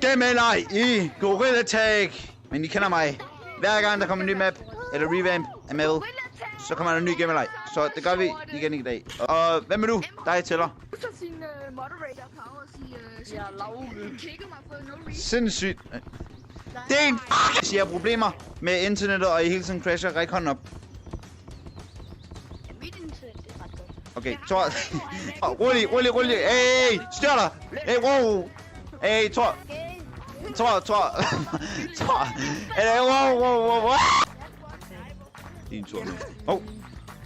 Gemini i Gorilla Tag. Men I kender mig. Hver gang der kommer en ny map, eller revamp af mappet, så kommer der en ny Gemini. Så det gør vi igen i dag. Og hvem er du? Dig tæller. Sindssygt. Det er en f***. Jeg har problemer med internettet, og I hele tiden crasher. Ræk hånden op. Okay, Thor. Rolig. Hey, styr dig. Hey, wow. Hey, Thor. Hey, wow. Din tur nu. Oh.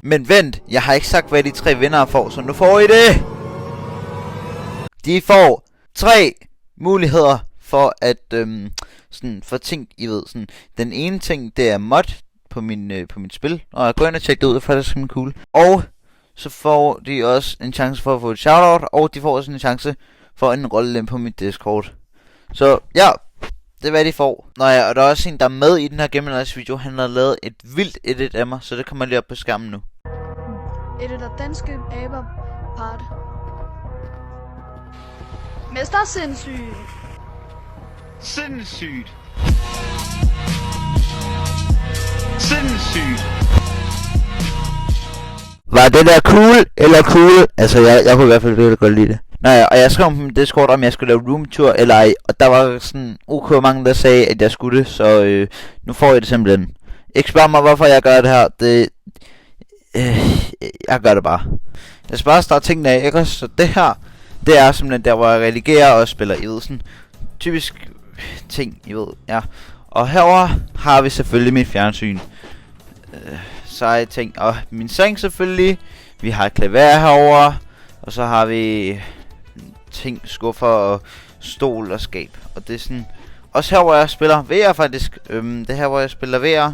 Men vent, jeg har ikke sagt, hvad de 3 vindere får, så nu får I det. De får 3 muligheder for at sådan for ting, I ved. Sådan, den ene ting, det er mod på min spil, og jeg går ind og tjekker det ud, for det er simpelthen cool. Og så får de også en chance for at få et shoutout, og de får også en chance for en rolle på mit Discord. Så ja, det er hvad de får. Nå ja, og der er også en, der er med i den her Gemini's video. Han har lavet et vildt edit af mig, så det kommer lige op på skærmen nu. Edit af danske aber part. Mester Sindssygt. Var det der cool eller cool? Altså jeg kunne i hvert fald virkelig godt lide det. Nå ja, og jeg skrev på min Discord, om jeg skulle lave roomtour eller ej. Og der var sådan ok mange, der sagde, at jeg skulle det. Så nu får jeg det simpelthen. Ikke spørg mig, hvorfor jeg gør det her. Jeg gør det bare. Jeg skal bare starte tingene af, ikke? Så det her, det er simpelthen der, hvor jeg redigerer og spiller. I ved, sådan typisk ting, I ved, ja. Og herover har vi selvfølgelig mit fjernsyn. Seje ting. Og min seng selvfølgelig. Vi har et klaver herover. Og så har vi ting, skuffer og stol og skab. Og det er sådan. Også her hvor jeg spiller VR faktisk. Det her hvor jeg spiller VR.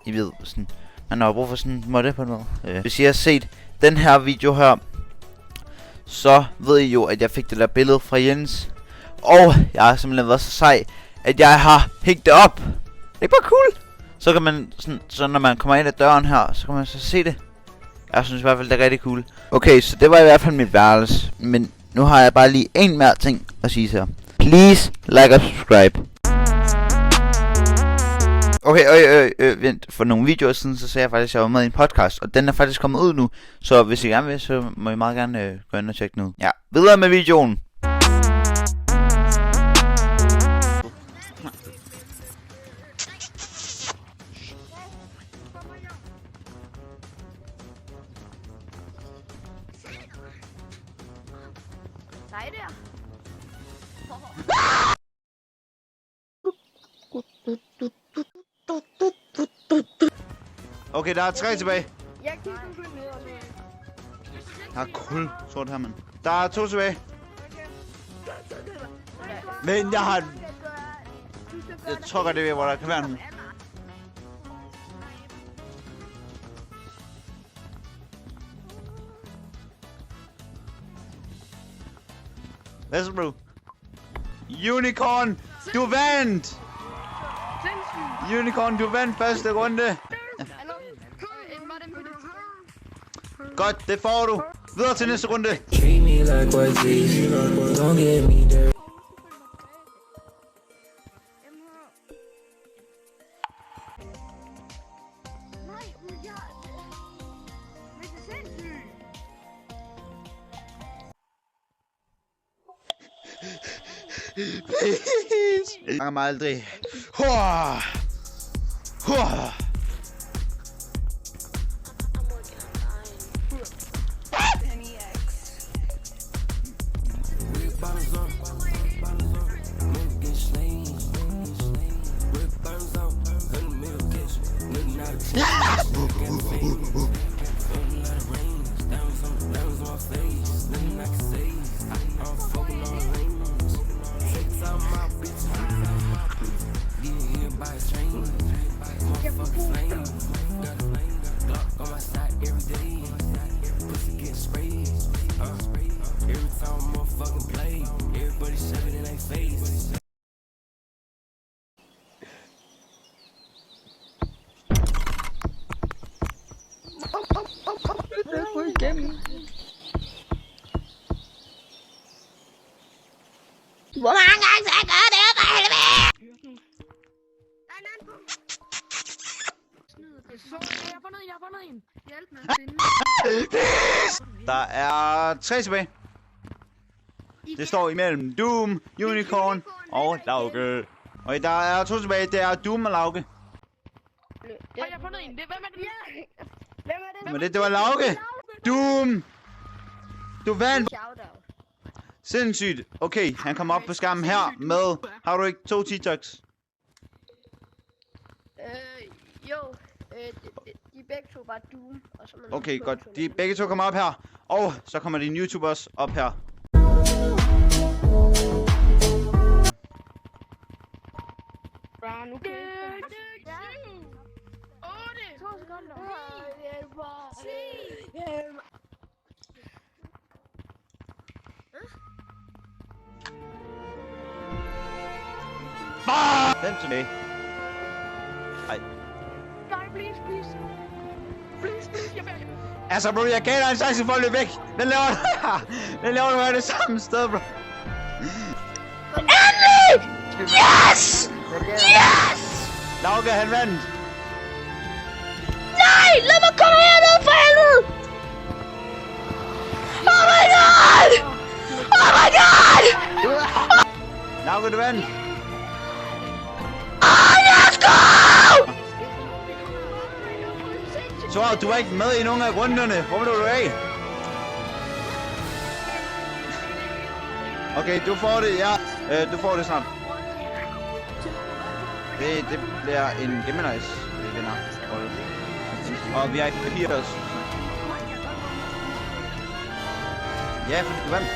I ved sådan. Man har brug for sådan en modde på noget. Hvis I har set den her video her, så ved I jo at jeg fik det der billede fra Jens. Og jeg har simpelthen været så sej, at jeg har hængt det op. Det er bare cool. Så kan man sådan, så når man kommer ind ad døren her, så kan man så se det. Jeg synes i hvert fald det er rigtig cool. Okay, så det var i hvert fald mit værelse. Men nu har jeg bare lige en mere ting at sige til jer. Please like og subscribe. Okay, vent. For nogle videoer siden, så sagde jeg faktisk, at jeg var med i en podcast. Og den er faktisk kommet ud nu. Så hvis I gerne vil, så må I meget gerne gå ind og tjekke den ud. Ja, videre med videoen. Okay, der er 3 tilbage. Jeg kigger på ned. Der er kul sort her, mand. Der er 2 tilbage. Men jeg har... Jeg tror godt, det er hvor der kan være nogen. Hvad så, bro? Unicorn, du vandt! Unicorn, du vandt første runde. Godt, det får du. Videre til næste runde. Please. Jeg ganger mig aldrig. Hurra! Hurra! Hvor mange gange skal jeg gøre det for helvede? Jeg har fundet en. Hjælp med at finde. Der er 3 tilbage. Det står imellem Doom, Unicorn og Lauke. Og der er 2 tilbage. Det er Doom og Lauke. Jeg har fundet en. Hvem er det? Hvem er det? Men det var Lauke. Doom! Du vandt! Sindssygt. Okay, han kommer op på skærmen her med... Har du ikke 2 TikToks? Jo, de begge to var Doom, og så Okay, godt. De begge to kommer op her. Og så kommer din YouTube også op her. Nu kan jeg 8. 2 sekunder. Den tilbage. Ej. Nej, please. Jeg vil... Altså, bro, jeg gav dig en chance for at løbe væk. Den laver du. Den laver du her det samme sted, bro. Endelig! Yes! Yes! Lauke, han vandt. Nej, lad mig komme herned for helvede! Oh my god! Oh my god! Lauke, du vandt. Let's go! Så du var ikke med i nogen af runderne. Hvor var du af? Okay, du får det, ja. Du får det snart. Det bliver en Gemini's, vi vinder. Og vi har ikke papir også. Ja, fordi du vandt.